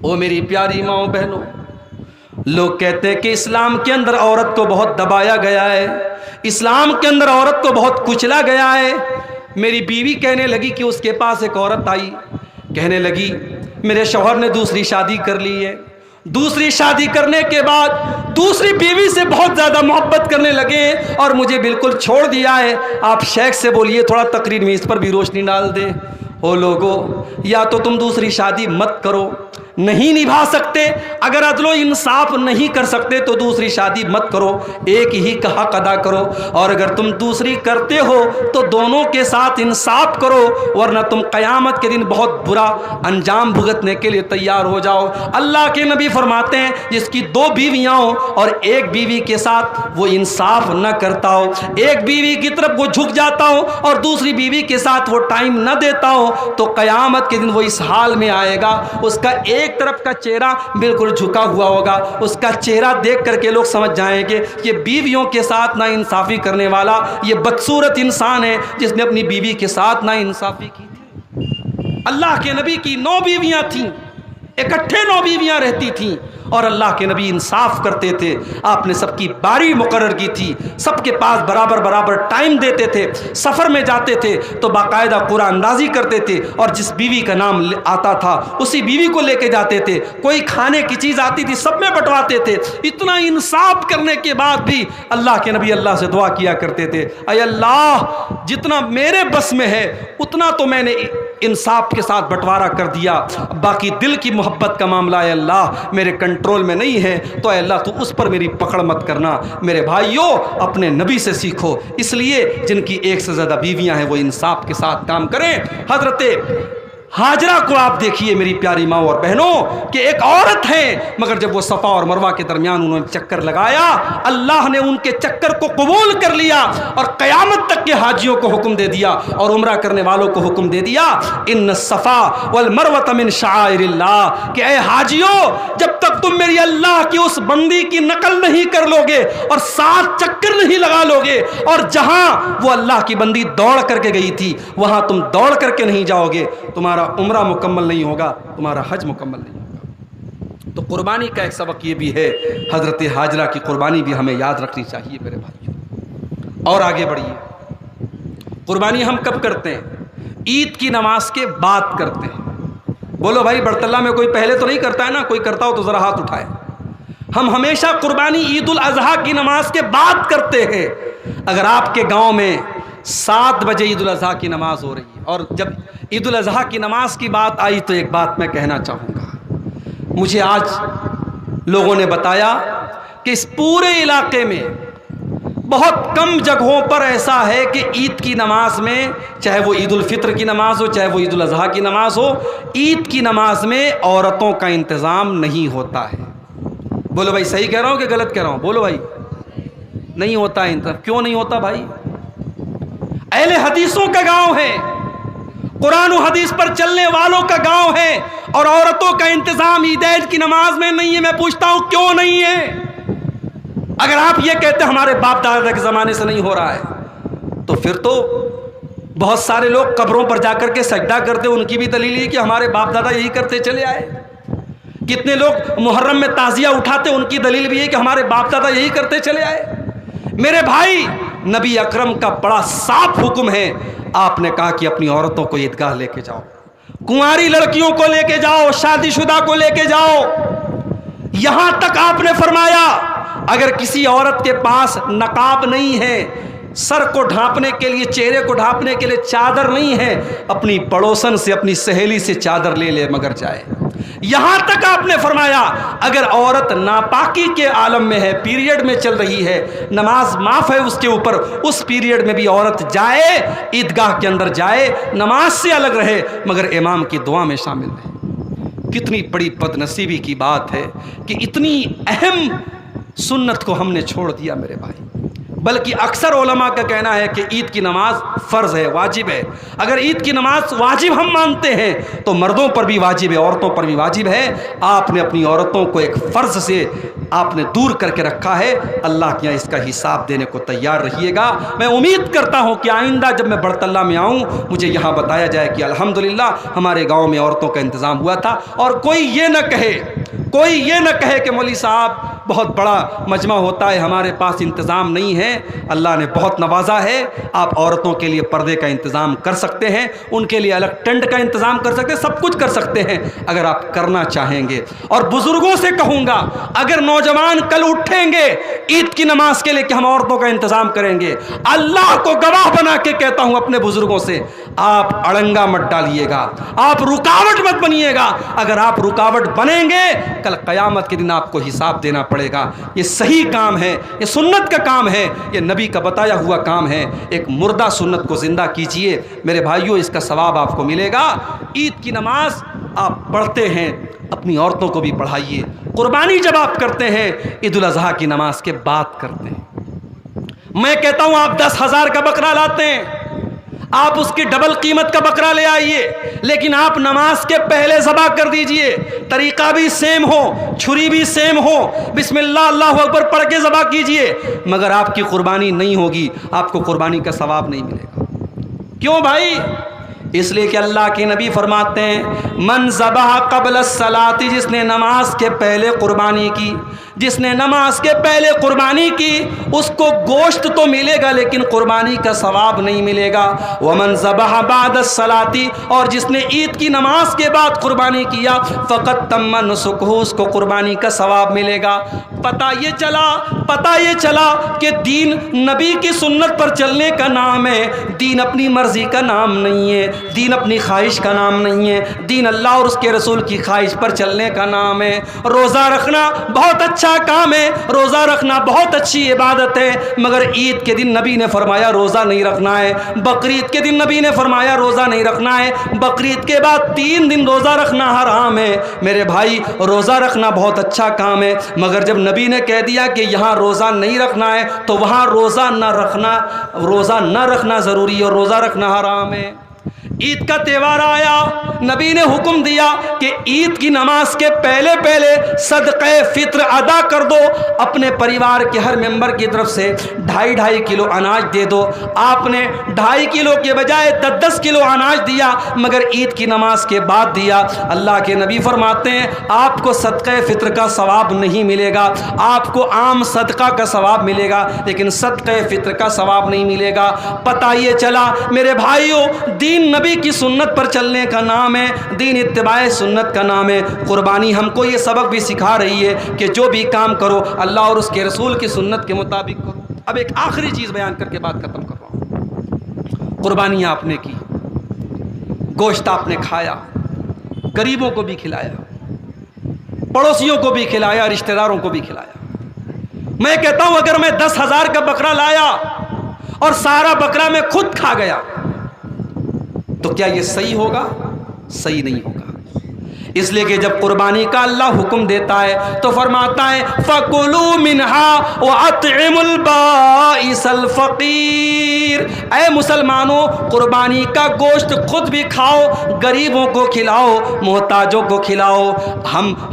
او میری پیاری ماؤں بہنوں، لوگ کہتے ہیں کہ اسلام کے اندر عورت کو بہت دبایا گیا ہے، اسلام کے اندر عورت کو بہت کچلا گیا ہے۔ میری بیوی کہنے لگی کہ اس کے پاس ایک عورت آئی، کہنے لگی میرے شوہر نے دوسری شادی کر لی ہے، دوسری شادی کرنے کے بعد دوسری بیوی سے بہت زیادہ محبت کرنے لگے اور مجھے بالکل چھوڑ دیا ہے۔ آپ شیخ سے بولیے تھوڑا تقریر میں اس پر بھی روشنی ڈال دیں۔ او لوگو، یا تو تم دوسری شادی مت کرو، نہیں نبھا سکتے، اگر عدل و انصاف نہیں کر سکتے تو دوسری شادی مت کرو، ایک ہی کا حق ادا کرو، اور اگر تم دوسری کرتے ہو تو دونوں کے ساتھ انصاف کرو، ورنہ تم قیامت کے دن بہت برا انجام بھگتنے کے لیے تیار ہو جاؤ۔ اللہ کے نبی فرماتے ہیں جس کی 2 بیویاں ہوں اور ایک بیوی کے ساتھ وہ انصاف نہ کرتا ہو، ایک بیوی کی طرف وہ جھک جاتا ہو اور دوسری بیوی کے ساتھ وہ ٹائم نہ دیتا ہو، تو قیامت کے دن وہ اس حال میں آئے گا، اس کا ایک طرف کا چہرہ بالکل جھکا ہوا ہوگا، اس کا چہرہ دیکھ کر کے لوگ سمجھ جائیں گے یہ بیویوں کے ساتھ نا انصافی کرنے والا یہ بدصورت انسان ہے جس نے اپنی بیوی کے ساتھ نا انصافی کی تھی۔ اللہ کے نبی کی 9 بیویاں تھیں، اکٹھے 9 بیویاں رہتی تھیں، اور اللہ کے نبی انصاف کرتے تھے، آپ نے سب کی باری مقرر کی تھی، سب کے پاس برابر ٹائم دیتے تھے، سفر میں جاتے تھے تو باقاعدہ قرآن اندازی کرتے تھے، اور جس بیوی کا نام آتا تھا اسی بیوی کو لے کے جاتے تھے، کوئی کھانے کی چیز آتی تھی سب میں بٹواتے تھے۔ اتنا انصاف کرنے کے بعد بھی اللہ کے نبی اللہ سے دعا کیا کرتے تھے، اے اللہ جتنا میرے بس میں ہے اتنا تو میں نے انصاف کے ساتھ بٹوارا کر دیا، باقی دل کی محبت کا معاملہ اے اللہ میرے کنٹرول میں نہیں ہے، تو اے اللہ تو اس پر میری پکڑ مت کرنا۔ میرے بھائیوں، اپنے نبی سے سیکھو، اس لیے جن کی 1 سے زیادہ بیویاں ہیں وہ انصاف کے ساتھ کام کریں۔ حضرت ہاجرہ کو آپ دیکھیے میری پیاری ماں اور بہنوں کہ ایک عورت ہے، مگر جب وہ صفا اور مروہ کے درمیان انہوں نے چکر لگایا، اللہ نے ان کے چکر کو قبول کر لیا اور قیامت تک کے حاجیوں کو حکم دے دیا اور عمرہ کرنے والوں کو حکم دے دیا، ان الصفا والمروہ من شعائر اللہ، کہ اے حاجیوں جب تک تم میری اللہ کی اس بندی کی نقل نہیں کر لو گے اور 7 چکر نہیں لگا لو گے، اور جہاں وہ اللہ کی بندی دوڑ کر کے گئی تھی وہاں تم دوڑ کر کے نہیں جاؤ گے، تمہارا عمرہ مکمل نہیں ہوگا، تمہارا حج مکمل نہیں ہوگا۔ تو قربانی کا ایک سبق یہ بھی ہے، حضرت ہاجرہ کی قربانی بھی ہمیں یاد رکھنی چاہیے میرے بھائیوں۔ اور آگے بڑھیے، قربانی ہم کب کرتے ہیں؟ عید کی نماز کے بعد کرتے ہیں۔ بولو بھائی، برطلہ میں کوئی پہلے تو نہیں کرتا ہے نا؟ کوئی کرتا ہو تو ذرا ہاتھ اٹھائے۔ ہم ہمیشہ قربانی عید الاضحیٰ کی نماز کے بعد کرتے ہیں۔ اگر آپ کے گاؤں میں 7 بجے عید الاضحیٰ کی نماز ہو رہی ہے اور جب عید الاضحیٰ کی نماز کی بات آئی تو ایک بات میں کہنا چاہوں گا، مجھے آج لوگوں نے بتایا کہ اس پورے علاقے میں بہت کم جگہوں پر ایسا ہے کہ عید کی نماز میں، چاہے وہ عید الفطر کی نماز ہو چاہے وہ عید الاضحیٰ کی نماز ہو، عید کی نماز میں عورتوں کا انتظام نہیں ہوتا ہے۔ بولو بھائی، صحیح کہہ رہا ہوں کہ غلط کہہ رہا ہوں؟ بولو بھائی، نہیں ہوتا ہے انتظام۔ کیوں نہیں ہوتا بھائی؟ اہل حدیثوں کا گاؤں ہے، قرآن و حدیث پر چلنے والوں کا گاؤں ہے، اور عورتوں کا انتظام عیدین کی نماز میں نہیں ہے۔ میں پوچھتا ہوں کیوں نہیں ہے؟ اگر آپ یہ کہتے ہیں ہمارے باپ دادا کے زمانے سے نہیں ہو رہا ہے، تو پھر تو بہت سارے لوگ قبروں پر جا کر کے سجدہ کرتے، ان کی بھی دلیل یہ کہ ہمارے باپ دادا یہی کرتے چلے آئے۔ کتنے لوگ محرم میں تعزیہ اٹھاتے، ان کی دلیل بھی یہ کہ ہمارے باپ دادا یہی کرتے چلے آئے۔ میرے بھائی، نبی اکرم کا بڑا صاف حکم ہے، آپ نے کہا کہ اپنی عورتوں کو عیدگاہ لے کے جاؤ، کنواری لڑکیوں کو لے کے جاؤ، شادی شدہ کو لے کے جاؤ۔ یہاں تک آپ نے فرمایا اگر کسی عورت کے پاس نقاب نہیں ہے، سر کو ڈھانپنے کے لیے، چہرے کو ڈھانپنے کے لیے چادر نہیں ہے، اپنی پڑوسن سے، اپنی سہیلی سے چادر لے لے مگر جائے۔ یہاں تک آپ نے فرمایا اگر عورت ناپاکی کے عالم میں ہے، پیریڈ میں چل رہی ہے، نماز معاف ہے اس کے اوپر، اس پیریڈ میں بھی عورت جائے، عیدگاہ کے اندر جائے، نماز سے الگ رہے مگر امام کی دعا میں شامل رہے۔ کتنی بڑی بد نصیبی کی بات ہے کہ اتنی اہم سنت کو ہم نے چھوڑ دیا میرے بھائی۔ بلکہ اکثر علماء کا کہنا ہے کہ عید کی نماز فرض ہے، واجب ہے۔ اگر عید کی نماز واجب ہم مانتے ہیں تو مردوں پر بھی واجب ہے، عورتوں پر بھی واجب ہے۔ آپ نے اپنی عورتوں کو ایک فرض سے آپ نے دور کر کے رکھا ہے، اللہ کے یہاں اس کا حساب دینے کو تیار رہیے گا۔ میں امید کرتا ہوں کہ آئندہ جب میں برطلہ میں آؤں مجھے یہاں بتایا جائے کہ الحمدللہ ہمارے گاؤں میں عورتوں کا انتظام ہوا تھا، اور کوئی یہ نہ کہے کہ مولوی صاحب بہت بڑا مجمع ہوتا ہے، ہمارے پاس انتظام نہیں ہے۔ اللہ نے بہت نوازا ہے، آپ عورتوں کے لیے پردے کا انتظام کر سکتے ہیں، ان کے لیے الگ ٹینٹ کا انتظام کر سکتے ہیں، سب کچھ کر سکتے ہیں اگر آپ کرنا چاہیں گے۔ اور بزرگوں سے کہوں گا، اگر نوجوان کل اٹھیں گے عید کی نماز کے لیے کہ ہم عورتوں کا انتظام کریں گے، اللہ کو گواہ بنا کے کہتا ہوں اپنے بزرگوں سے، آپ اڑنگا مت ڈالیے گا، آپ رکاوٹ مت بنیے گا۔ اگر آپ رکاوٹ بنیں گے کل قیامت کے دن آپ کو حساب دینا پڑے گا۔ یہ صحیح کام ہے، یہ سنت کا کام ہے، یہ نبی کا بتایا ہوا کام ہے۔ ایک مردہ سنت کو زندہ کیجئے میرے بھائیوں، اس کا ثواب آپ کو ملے گا۔ عید کی نماز آپ پڑھتے ہیں، اپنی عورتوں کو بھی پڑھائیے۔ قربانی جب آپ کرتے ہیں عید الاضحیٰ کی نماز کے بعد کرتے ہیں۔ میں کہتا ہوں آپ 10,000 کا بکرا لاتے ہیں، آپ اس کی ڈبل قیمت کا بکرا لے آئیے، لیکن آپ نماز کے پہلے ذبح کر دیجئے، طریقہ بھی سیم ہو، چھری بھی سیم ہو، بسم اللہ اللہ اکبر پڑھ کے ذبح کیجئے، مگر آپ کی قربانی نہیں ہوگی، آپ کو قربانی کا ثواب نہیں ملے گا۔ کیوں بھائی؟ اس لیے کہ اللہ کے نبی فرماتے ہیں من ذبح قبل الصلاۃ، جس نے نماز کے پہلے قربانی کی، جس نے نماز کے پہلے قربانی کی اس کو گوشت تو ملے گا لیکن قربانی کا ثواب نہیں ملے گا۔ ومن ذبح بعد الصلاۃ، اور جس نے عید کی نماز کے بعد قربانی کیا فقط تم نسکہ، اس کو قربانی کا ثواب ملے گا۔ پتہ یہ چلا کہ دین نبی کی سنت پر چلنے کا نام ہے، دین اپنی مرضی کا نام نہیں ہے، دین اپنی خواہش کا نام نہیں ہے، دین اللہ اور اس کے رسول کی خواہش پر چلنے کا نام ہے۔ روزہ رکھنا بہت اچھا کام ہے، روزہ رکھنا بہت اچھی عبادت ہے، مگر عید کے دن نبی نے فرمایا روزہ نہیں رکھنا ہے، بقرعید کے دن نبی نے فرمایا روزہ نہیں رکھنا ہے، بقرعید کے بعد 3 دن روزہ رکھنا حرام ہے۔ میرے بھائی روزہ رکھنا بہت اچھا کام ہے، مگر جب نبی نے کہہ دیا کہ یہاں روزہ نہیں رکھنا ہے تو وہاں روزہ نہ رکھنا ضروری ہے اور روزہ رکھنا حرام ہے۔ عید کا تہوار آیا، نبی نے حکم دیا کہ عید کی نماز کے پہلے صدقہ فطر ادا کر دو، اپنے پریوار کے ہر ممبر کی طرف سے 2.5 کلو اناج دے دو۔ آپ نے 2.5 کلو کے بجائے 10 کلو اناج دیا، مگر عید کی نماز کے بعد دیا۔ اللہ کے نبی فرماتے ہیں آپ کو صدقہ فطر کا ثواب نہیں ملے گا، آپ کو عام صدقہ کا ثواب ملے گا لیکن صدقہ فطر کا ثواب نہیں ملے گا۔ پتہ یہ چلا میرے بھائیوں، دین نبی کی سنت پر چلنے کا نام ہے، دین اتباع سنت کا نام ہے۔ قربانی ہم کو یہ سبق بھی سکھا رہی ہے کہ جو بھی کام کرو اللہ اور اس کے رسول کی سنت کے مطابق کرو۔ اب ایک آخری چیز بیان کر کے بات ختم کر رہا ہوں۔ قربانی آپ نے کی، گوشت آپ نے کھایا، غریبوں کو بھی کھلایا، پڑوسیوں کو بھی کھلایا، رشتہ داروں کو بھی کھلایا۔ میں کہتا ہوں اگر میں 10,000 کا بکرا لایا اور سارا بکرا میں خود کھا گیا تو کیا یہ صحیح ہوگا؟ صحیح نہیں ہوگا۔ اس لیے کہ جب قربانی کا اللہ حکم دیتا ہے تو فرماتا ہے فَكُلُوا مِنْهَا وَأَطْعِمُوا الْبَائِسَ الْفَقِيرَ۔ اے مسلمانوں، قربانی کا گوشت خود بھی کھاؤ، غریبوں کو کھلاؤ، محتاجوں کو کھلاؤ۔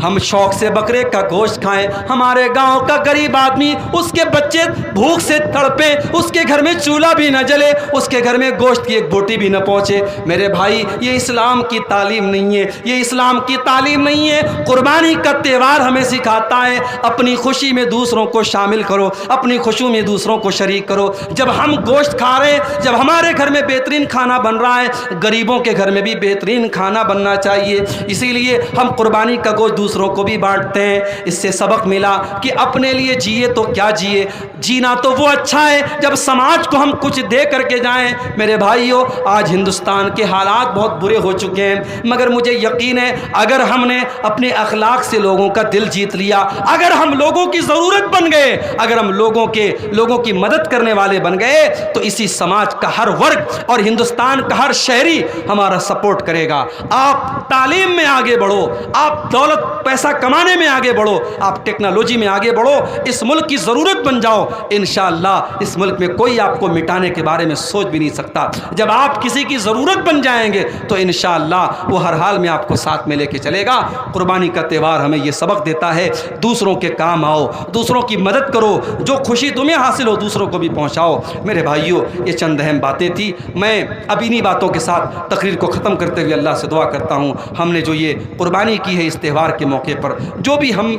ہم شوق سے بکرے کا گوشت کھائیں، ہمارے گاؤں کا غریب آدمی اس کے بچے بھوک سے تڑپیں، اس کے گھر میں چولہا بھی نہ جلے، اس کے گھر میں گوشت کی ایک بوٹی بھی نہ پہنچے۔ میرے بھائی یہ اسلام کی تعلیم نہیں ہے، یہ اسلام کی تعلیم نہیں ہے۔ قربانی کا تہوار ہمیں سکھاتا ہے اپنی خوشی میں دوسروں کو شامل کرو، اپنی خوشی میں دوسروں کو شریک کرو۔ جب ہم گوشت کھا رہے ہیں، جب ہمارے گھر میں بہترین کھانا بن رہا ہے، غریبوں کے گھر میں بھی بہترین کھانا بننا چاہیے۔ اسی لیے ہم قربانی کا گوشت دوسروں کو بھی بانٹتے ہیں۔ اس سے سبق ملا کہ اپنے لیے جیے تو کیا جیے، جینا تو وہ اچھا ہے جب سماج کو ہم کچھ دے کر کے جائیں۔ میرے بھائیوں، آج ہندوستان کے حالات بہت برے ہو چکے ہیں، مگر مجھے یقین ہے اگر ہم نے اپنے اخلاق سے لوگوں کا دل جیت لیا، اگر ہم لوگوں کی ضرورت بن گئے، اگر ہم لوگوں کی مدد کرنے والے بن گئے، تو اسی سماج کا ہر ورگ اور ہندوستان کا ہر شہری ہمارا سپورٹ کرے گا۔ آپ تعلیم میں آگے بڑھو، آپ دولت پیسہ کمانے میں آگے بڑھو، آپ ٹیکنالوجی میں آگے بڑھو، اس ملک کی ضرورت بن جاؤ، انشاءاللہ اس ملک میں کوئی آپ کو مٹانے کے بارے میں سوچ بھی نہیں سکتا۔ جب آپ کسی کی ضرورت بن جائیں گے تو انشاءاللہ وہ ہر حال میں آپ کو ساتھ میں لے کے چلے گا۔ قربانی کا تہوار ہمیں یہ سبق دیتا ہے، دوسروں کے کام آؤ، دوسروں کی مدد کرو، جو خوشی تمہیں حاصل ہو دوسروں کو بھی پہنچاؤ۔ میرے بھائیوں، یہ چند اہم باتیں تھیں۔ میں اب انہی باتوں کے ساتھ تقریر کو ختم کرتے ہوئے اللہ سے دعا کرتا ہوں، ہم نے جو یہ قربانی کی ہے اس تہوار کے موقع پر، جو بھی ہم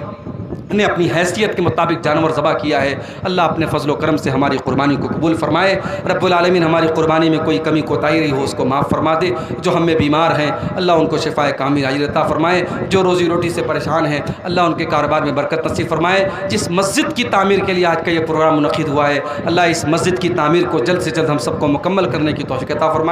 نے اپنی حیثیت کے مطابق جانور ذبح کیا ہے، اللہ اپنے فضل و کرم سے ہماری قربانی کو قبول فرمائے۔ رب العالمین ہماری قربانی میں کوئی کمی کوتاہی رہی ہو اس کو معاف فرما دے۔ جو ہم میں بیمار ہیں اللہ ان کو شفائے کامل عاجل عطا فرمائے۔ جو روزی روٹی سے پریشان ہیں اللہ ان کے کاروبار میں برکت نصیب فرمائے۔ جس مسجد کی تعمیر کے لیے آج کا یہ پروگرام منعقد ہوا ہے، اللہ اس مسجد کی تعمیر کو جلد سے جلد ہم سب کو مکمل کرنے کی توفیق عطا فرمائے۔